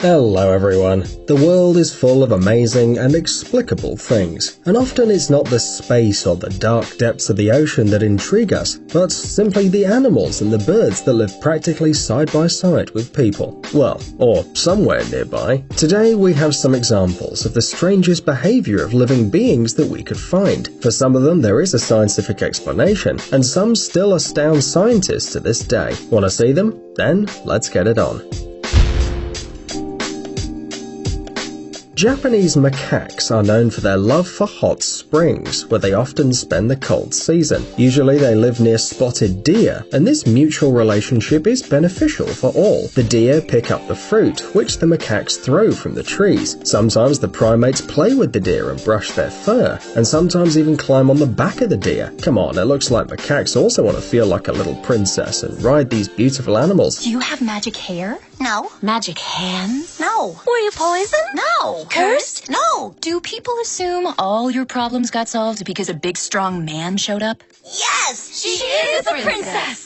Hello everyone. The world is full of amazing and inexplicable things, and often it's not the space or the dark depths of the ocean that intrigue us, but simply the animals and the birds that live practically side by side with people. Well, or somewhere nearby. Today we have some examples of the strangest behavior of living beings that we could find. For some of them there is a scientific explanation, and some still astound scientists to this day. Want to see them? Then let's get it on. Japanese macaques are known for their love for hot springs, where they often spend the cold season. Usually they live near spotted deer, and this mutual relationship is beneficial for all. The deer pick up the fruit, which the macaques throw from the trees. Sometimes the primates play with the deer and brush their fur, and sometimes even climb on the back of the deer. Come on, it looks like macaques also want to feel like a little princess and ride these beautiful animals. Do you have magic hair? No. Magic hands? No. Were you poisoned? No. Cursed? No. Do people assume all your problems got solved because a big strong man showed up? Yes, she is a princess.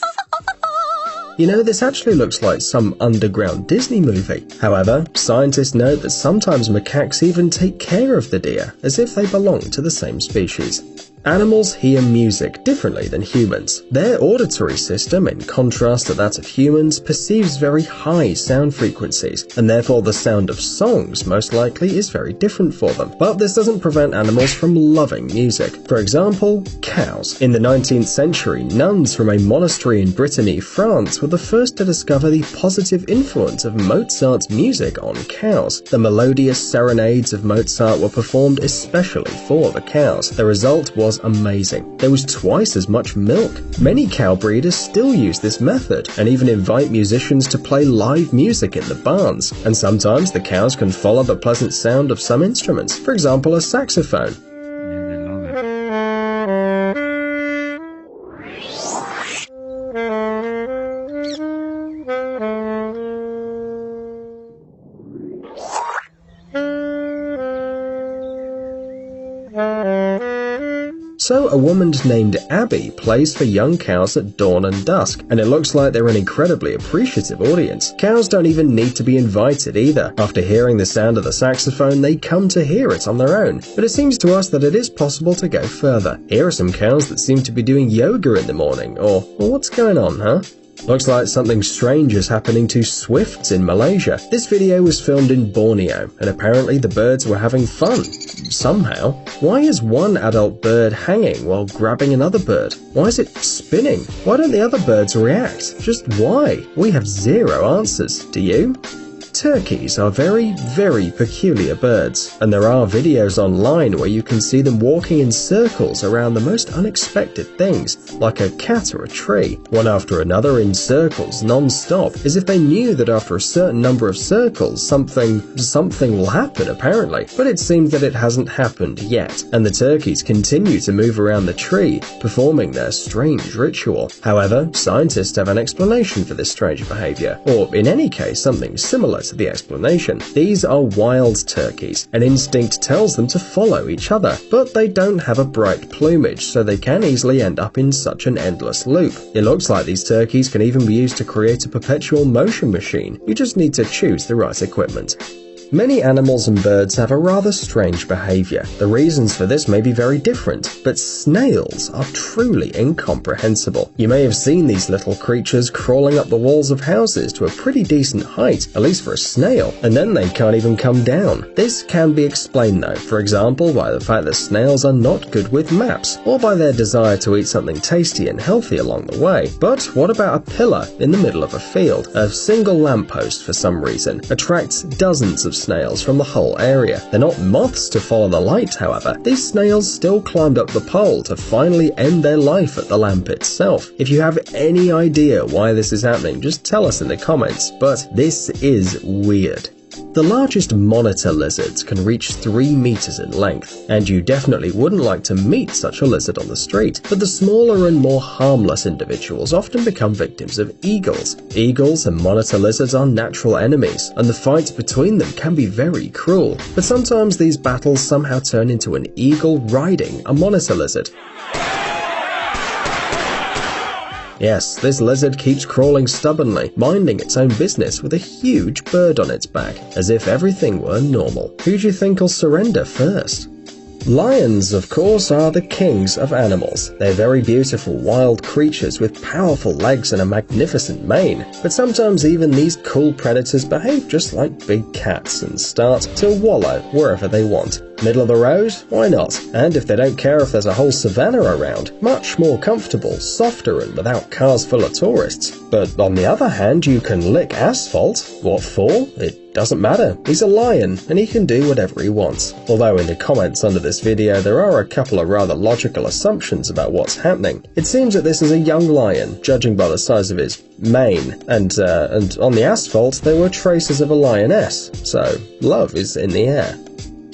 You know, this actually looks like some underground Disney movie. However, scientists note that sometimes macaques even take care of the deer, as if they belong to the same species. Animals hear music differently than humans. Their auditory system, in contrast to that of humans, perceives very high sound frequencies, and therefore the sound of songs most likely is very different for them. But this doesn't prevent animals from loving music. For example, cows. In the 19th century, nuns from a monastery in Brittany, France were the first to discover the positive influence of Mozart's music on cows. The melodious serenades of Mozart were performed especially for the cows. The result was amazing. There was twice as much milk. Many cow breeders still use this method and even invite musicians to play live music in the barns. And sometimes the cows can follow the pleasant sound of some instruments, for example a saxophone. So a woman named Abby plays for young cows at dawn and dusk, and it looks like they're an incredibly appreciative audience. Cows don't even need to be invited either. After hearing the sound of the saxophone, they come to hear it on their own. But it seems to us that it is possible to go further. Here are some cows that seem to be doing yoga in the morning, or what's going on, huh? Looks like something strange is happening to swifts in Malaysia. This video was filmed in Borneo, and apparently the birds were having fun. Somehow. Why is one adult bird hanging while grabbing another bird? Why is it spinning? Why don't the other birds react? Just why? We have zero answers. Do you? Turkeys are very, very peculiar birds, and there are videos online where you can see them walking in circles around the most unexpected things, like a cat or a tree, one after another in circles non-stop, as if they knew that after a certain number of circles something will happen apparently. But it seems that it hasn't happened yet, and the turkeys continue to move around the tree, performing their strange ritual. However, scientists have an explanation for this strange behavior, or in any case something similar to the explanation. These are wild turkeys. An instinct tells them to follow each other, but they don't have a bright plumage, so they can easily end up in such an endless loop. It looks like these turkeys can even be used to create a perpetual motion machine. You just need to choose the right equipment. Many animals and birds have a rather strange behavior. The reasons for this may be very different, but snails are truly incomprehensible. You may have seen these little creatures crawling up the walls of houses to a pretty decent height, at least for a snail, and then they can't even come down. This can be explained though, for example by the fact that snails are not good with maps, or by their desire to eat something tasty and healthy along the way. But what about a pillar in the middle of a field? A single lamppost, for some reason, attracts dozens of snails from the whole area. They're not moths to follow the light, however. These snails still climbed up the pole to finally end their life at the lamp itself. If you have any idea why this is happening, just tell us in the comments, but this is weird. The largest monitor lizards can reach 3 meters in length, and you definitely wouldn't like to meet such a lizard on the street. But the smaller and more harmless individuals often become victims of eagles. Eagles and monitor lizards are natural enemies, and the fights between them can be very cruel. But sometimes these battles somehow turn into an eagle riding a monitor lizard. Yes, this lizard keeps crawling stubbornly, minding its own business with a huge bird on its back, as if everything were normal. Who do you think will surrender first? Lions, of course, are the kings of animals. They're very beautiful, wild creatures with powerful legs and a magnificent mane. But sometimes even these cool predators behave just like big cats and start to wallow wherever they want. Middle of the road? Why not? And if they don't care if there's a whole savannah around, much more comfortable, softer and without cars full of tourists. But on the other hand, you can lick asphalt. What for? It doesn't matter. He's a lion, and he can do whatever he wants. Although in the comments under this video there are a couple of rather logical assumptions about what's happening. It seems that this is a young lion, judging by the size of his mane, and on the asphalt there were traces of a lioness, so love is in the air.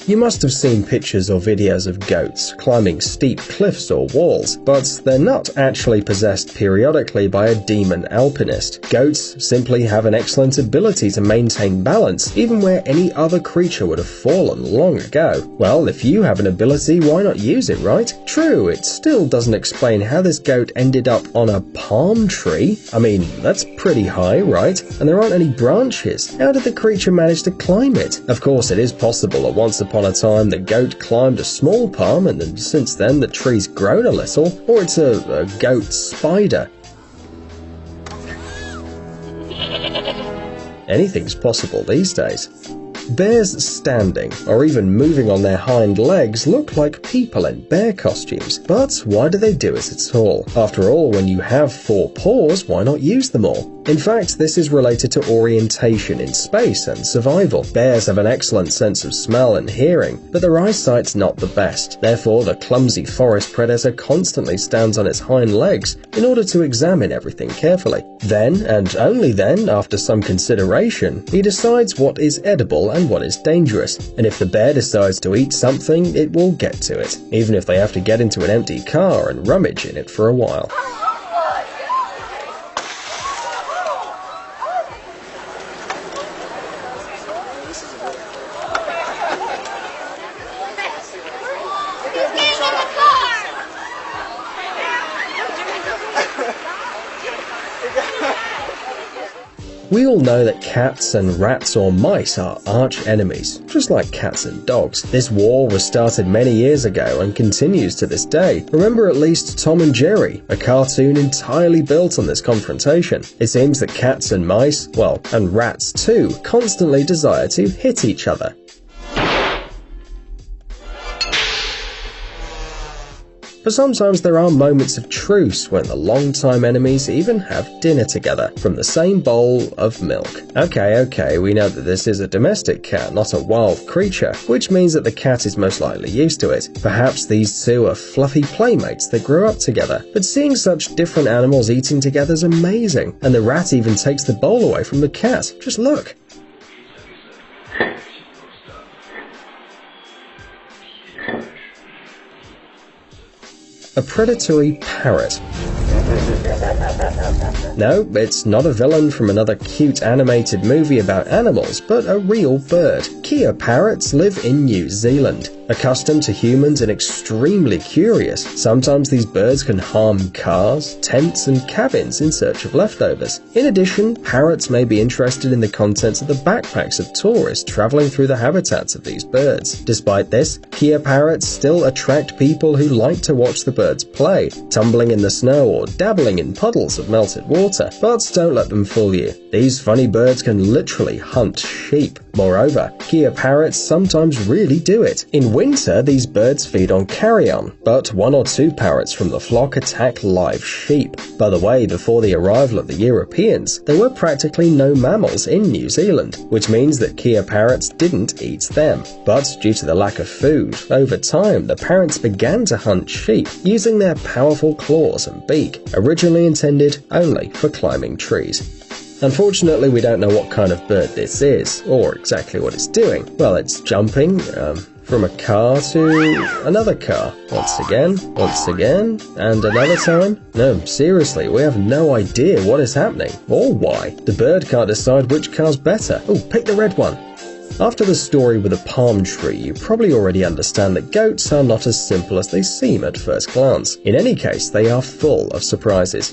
You must have seen pictures or videos of goats climbing steep cliffs or walls, but they're not actually possessed periodically by a demon alpinist. Goats simply have an excellent ability to maintain balance, even where any other creature would have fallen long ago. Well, if you have an ability, why not use it, right? True, it still doesn't explain how this goat ended up on a palm tree. I mean, that's pretty high, right? And there aren't any branches. How did the creature manage to climb it? Of course, it is possible that once upon a time the goat climbed a small palm and then since then the tree's grown a little, or it's a goat spider. Anything's possible these days. Bears standing, or even moving on their hind legs, look like people in bear costumes. But why do they do it at all? After all, when you have 4 paws, why not use them all? In fact, this is related to orientation in space and survival. Bears have an excellent sense of smell and hearing, but their eyesight's not the best. Therefore, the clumsy forest predator constantly stands on its hind legs in order to examine everything carefully. Then, and only then, after some consideration, he decides what is edible and what is dangerous. And if the bear decides to eat something, it will get to it, even if they have to get into an empty car and rummage in it for a while. We all know that cats and rats or mice are arch enemies, just like cats and dogs. This war was started many years ago and continues to this day. Remember at least Tom and Jerry, a cartoon entirely built on this confrontation. It seems that cats and mice, well, and rats too, constantly desire to hit each other. But sometimes there are moments of truce when the long-time enemies even have dinner together from the same bowl of milk. Okay, we know that this is a domestic cat, not a wild creature, which means that the cat is most likely used to it. Perhaps these two are fluffy playmates that grew up together. But seeing such different animals eating together is amazing, and the rat even takes the bowl away from the cat. Just look. A predatory parrot. No, it's not a villain from another cute animated movie about animals, but a real bird. Kia parrots live in New Zealand. Accustomed to humans and extremely curious, sometimes these birds can harm cars, tents, and cabins in search of leftovers. In addition, parrots may be interested in the contents of the backpacks of tourists traveling through the habitats of these birds. Despite this, Kia parrots still attract people who like to watch the birds play, tumbling in the snow or dabbling in puddles of melted water. But don't let them fool you. These funny birds can literally hunt sheep. Moreover, Kia parrots sometimes really do it. In winter, these birds feed on carrion, but 1 or 2 parrots from the flock attack live sheep. By the way, before the arrival of the Europeans, there were practically no mammals in New Zealand, which means that Kia parrots didn't eat them. But due to the lack of food, over time the parrots began to hunt sheep using their powerful claws and beak, originally intended only for climbing trees. Unfortunately, we don't know what kind of bird this is, or exactly what it's doing. Well, it's jumping from a car to another car. Once again, and another time. No, seriously, we have no idea what is happening, or why. The bird can't decide which car's better. Oh, pick the red one. After the story with the palm tree, you probably already understand that goats are not as simple as they seem at first glance. In any case, they are full of surprises.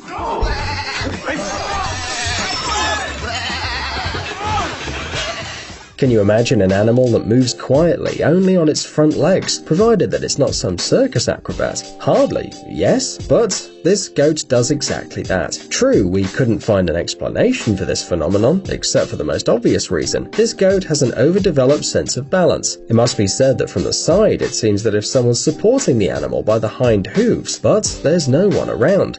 Can you imagine an animal that moves quietly only on its front legs, provided that it's not some circus acrobat? Hardly, yes, but this goat does exactly that. True, we couldn't find an explanation for this phenomenon, except for the most obvious reason. This goat has an overdeveloped sense of balance. It must be said that from the side it seems that if someone's supporting the animal by the hind hooves, but there's no one around.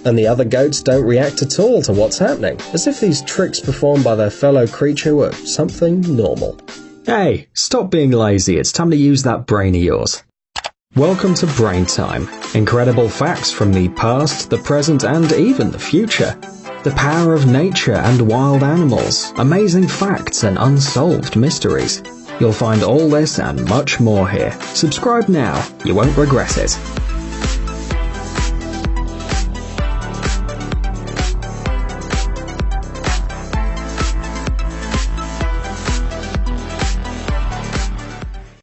And the other goats don't react at all to what's happening, as if these tricks performed by their fellow creature were something normal. Hey, stop being lazy, it's time to use that brain of yours. Welcome to Brain Time. Incredible facts from the past, the present, and even the future. The power of nature and wild animals, amazing facts and unsolved mysteries. You'll find all this and much more here. Subscribe now, you won't regret it.